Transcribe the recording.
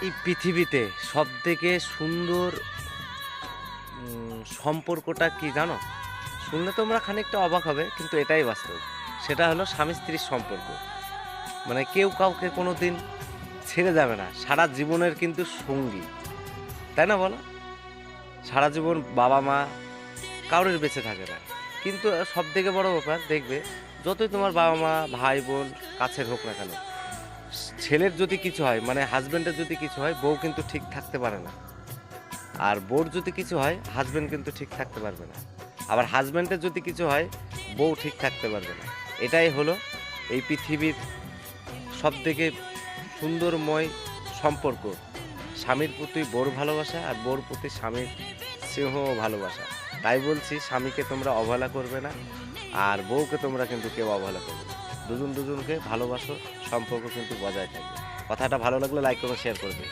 এই পৃথিবীতে সবথেকে সুন্দর সম্পর্কটা কি জানো? শুনলে তোমরা খানিকটা অবাক হবে, কিন্তু এটাই বাস্তব। সেটা হলো স্বামী স্ত্রীর সম্পর্ক। মানে কেউ কাউকে কোনো দিন ছেড়ে যাবে না, সারা জীবনের কিন্তু সঙ্গী, তাই না বলো? সারা জীবন বাবা মা কারোর বেঁচে থাকে না, কিন্তু সব থেকে বড় ব্যাপার দেখবে, যতই তোমার বাবা মা ভাই বোন কাছের হোক না কেন, ছেলের যদি কিছু হয়, মানে হাজবেন্ডের যদি কিছু হয়, বউ কিন্তু ঠিক থাকতে পারে না। আর বউর যদি কিছু হয়, হাজবেন্ড কিন্তু ঠিক থাকতে পারবে না। আবার হাজবেন্ডের যদি কিছু হয়, বউ ঠিক থাকতে পারবে না। এটাই হলো এই পৃথিবীর সবথেকে সুন্দরময় সম্পর্ক। স্বামীর প্রতি বউর ভালোবাসা, আর বউর প্রতি স্বামীর স্নেহ ও ভালোবাসা। তাই বলছি, স্বামীকে তোমরা অবহেলা করবে না, আর বউকে তোমরা কিন্তু কেউ অবহেলা করবে না। দুজন দুজনকে ভালোবাসো, সম্পর্ক কিন্তু বজায় থাকবে। কথাটা ভালো লাগলে লাইক করো, শেয়ার করবে।